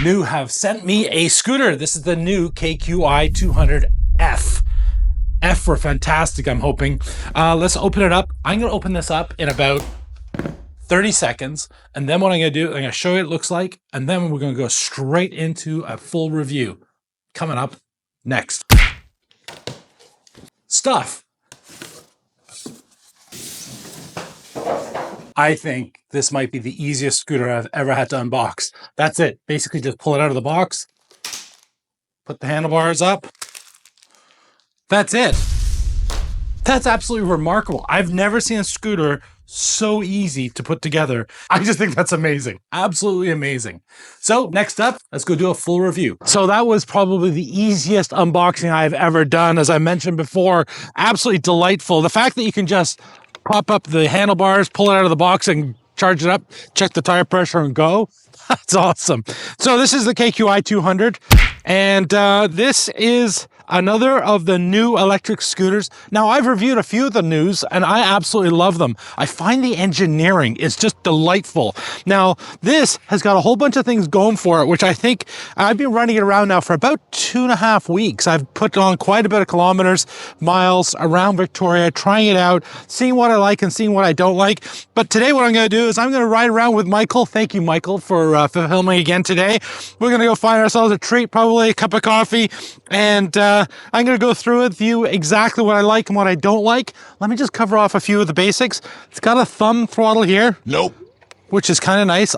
New have sent me a scooter. This is the new KQI 200F. F for fantastic, I'm hoping. Let's open it up. I'm going to open this up in about 30 seconds. And then what I'm going to do, I'm going to show you what it looks like. And then we're going to go straight into a full review. Coming up next. Stuff. I think this might be the easiest scooter I've ever had to unbox. That's it. Basically just pull it out of the box, put the handlebars up. That's it. That's absolutely remarkable. I've never seen a scooter so easy to put together. I just think that's amazing. Absolutely amazing. So next up, let's go do a full review. So that was probably the easiest unboxing I've ever done. As I mentioned before, absolutely delightful. The fact that you can just pop up the handlebars, pull it out of the box and charge it up, check the tire pressure and go. That's awesome. So this is the KQI 200 and this is another of the new electric scooters. Now, I've reviewed a few of the news and I absolutely love them. I find the engineering is just delightful. Now, this has got a whole bunch of things going for it, which I think I've been running it around now for about 2.5 weeks. I've put on quite a bit of kilometers, miles around Victoria, trying it out, seeing what I like and seeing what I don't like. But today what I'm going to do is I'm going to ride around with Michael. Thank you, Michael, for filming again today. We're going to go find ourselves a treat, probably a cup of coffee, and I'm going to go through with you exactly what I like and what I don't like. Let me just cover off a few of the basics. It's got a thumb throttle here. Nope. Which is kind of nice.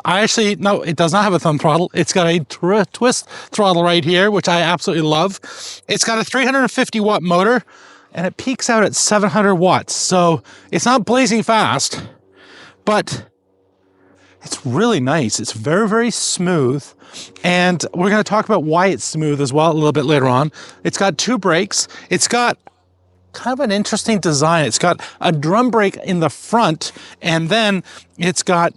No, it does not have a thumb throttle. It's got a twist throttle right here, which I absolutely love. It's got a 350 watt motor and it peaks out at 700 watts. So it's not blazing fast, but it's really nice. It's very, very smooth. And we're going to talk about why it's smooth as well a little bit later on. It's got 2 brakes. It's got kind of an interesting design. It's got a drum brake in the front, and then it's got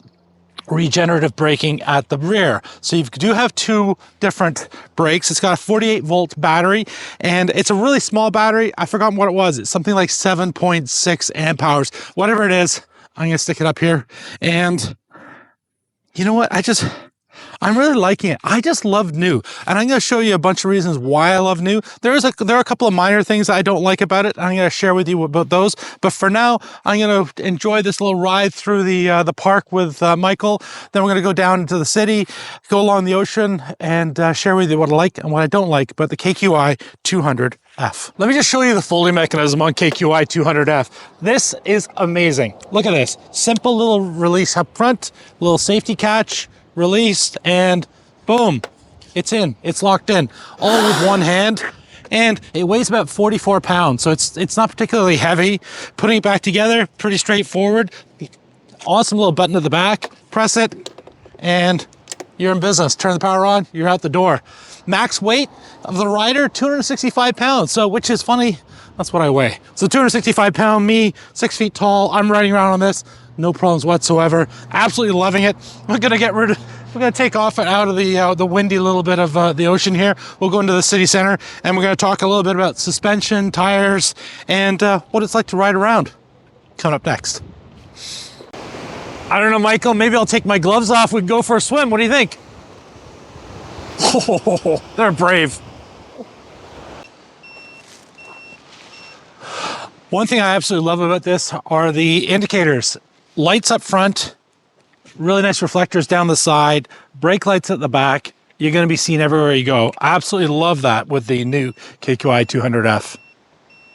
regenerative braking at the rear. So you do have 2 different brakes. It's got a 48 volt battery and it's a really small battery. I forgot what it was. It's something like 7.6 amp hours, whatever it is. I'm going to stick it up here. And you know what? I'm really liking it. I just love new. And I'm going to show you a bunch of reasons why I love new. There are a couple of minor things that I don't like about it. I'm going to share with you about those. But for now, I'm going to enjoy this little ride through the park with Michael. Then we're going to go down into the city, go along the ocean, and share with you what I like and what I don't like about the KQI 200F. Let me just show you the folding mechanism on KQI 200F. This is amazing. Look at this. Simple little release up front, little safety catch, released, and boom, it's in, it's locked in, all with one hand. And it weighs about 44 pounds, so it's not particularly heavy. Putting it back together, pretty straightforward. Awesome little button at the back, press it, and you're in business. Turn the power on, you're out the door. Max weight of the rider, 265 pounds, so which is funny, that's what I weigh. So 265 pound me, 6 feet tall, I'm riding around on this. No problems whatsoever. Absolutely loving it. We're gonna take off out of the windy little bit of the ocean here. We'll go into the city center and we're gonna talk a little bit about suspension, tires, and what it's like to ride around. Coming up next. I don't know, Michael, maybe I'll take my gloves off. We can go for a swim. What do you think? Oh, they're brave. One thing I absolutely love about this are the indicators. Lights up front, really nice reflectors down the side, brake lights at the back. You're going to be seen everywhere you go. I absolutely love that with the new KQI 200F.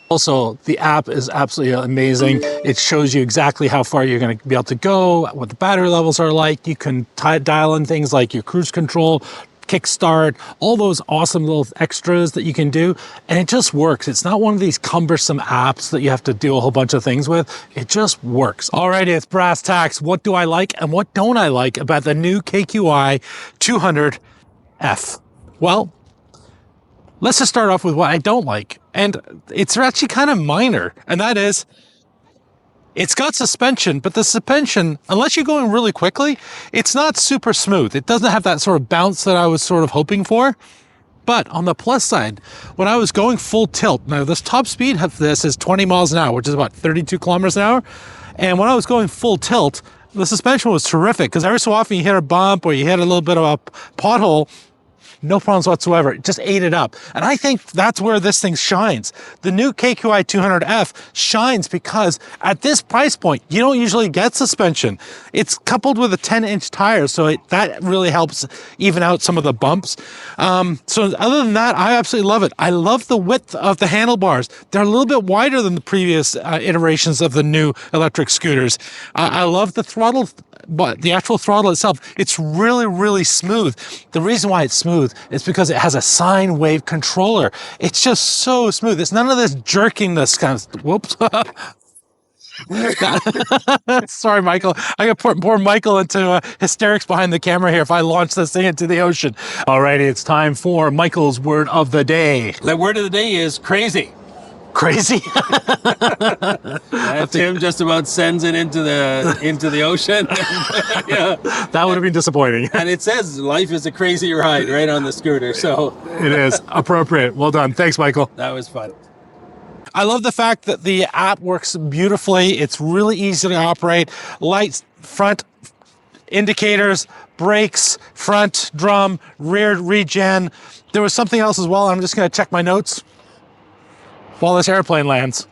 Also, the app is absolutely amazing. It shows you exactly how far you're going to be able to go, what the battery levels are like. You can dial in things like your cruise control, kickstart, all those awesome little extras that you can do, and it just works. It's not one of these cumbersome apps that you have to do a whole bunch of things with. It just works. Alrighty, it's brass tacks. What do I like and what don't I like about the new KQI 200F? Well, let's just start off with what I don't like, and it's actually kind of minor, and that is it's got suspension, but the suspension, unless you're going really quickly, it's not super smooth. It doesn't have that sort of bounce that I was sort of hoping for. But on the plus side, when I was going full tilt, now this top speed of this is 20 miles an hour, which is about 32 kilometers an hour. And when I was going full tilt, the suspension was terrific because every so often you hit a bump or you hit a little bit of a pothole, No problems whatsoever. It just ate it up. And I think that's where this thing shines. The new KQI 200F shines because at this price point, you don't usually get suspension. It's coupled with a 10-inch tire, so that really helps even out some of the bumps. So other than that, I absolutely love it. I love the width of the handlebars. They're a little bit wider than the previous iterations of the new electric scooters. I love the throttle, but the actual throttle itself, it's really, really smooth. The reason why it's smooth is because it has a sine wave controller. It's just so smooth. It's none of this jerkiness kind of, whoops. Sorry, Michael. I got poor Michael into hysterics behind the camera here if I launch this thing into the ocean. Alrighty, it's time for Michael's word of the day. The word of the day is crazy. Crazy? Tim just about sends it into the ocean. Yeah. That would have been disappointing. And it says life is a crazy ride right on the scooter. So it is appropriate. Well done. Thanks, Michael. That was fun. I love the fact that the app works beautifully. It's really easy to operate. Lights, front indicators, brakes, front drum, rear regen. There was something else as well. I'm just going to check my notes while this airplane lands.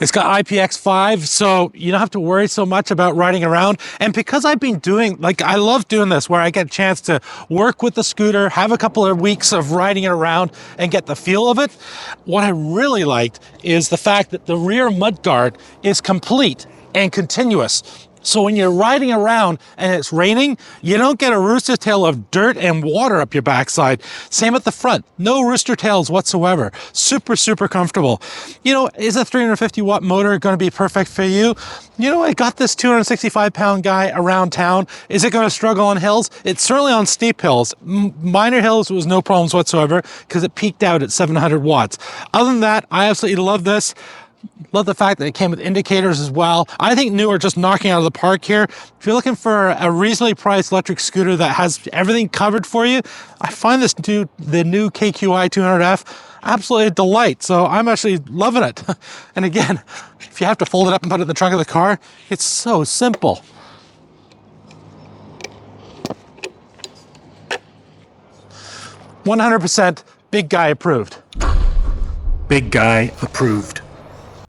It's got IPX5, so you don't have to worry so much about riding around. And because I've been doing, I love doing this, where I get a chance to work with the scooter, have a couple of weeks of riding it around and get the feel of it. What I really liked is the fact that the rear mudguard is complete and continuous. So when you're riding around and it's raining, you don't get a rooster tail of dirt and water up your backside. Same at the front, no rooster tails whatsoever. Super, super comfortable. You know, is a 350 watt motor going to be perfect for you? You know, I got this 265 pound guy around town. Is it going to struggle on hills? It's certainly on steep hills. Minor hills was no problems whatsoever because it peaked out at 700 watts. Other than that, I absolutely love this. Love the fact that it came with indicators as well. I think new are just knocking out of the park here. If you're looking for a reasonably priced electric scooter that has everything covered for you, I find the new KQI 200F absolutely a delight. So I'm actually loving it. And again, if you have to fold it up and put it in the trunk of the car, it's so simple. "100% big guy approved." Big guy approved.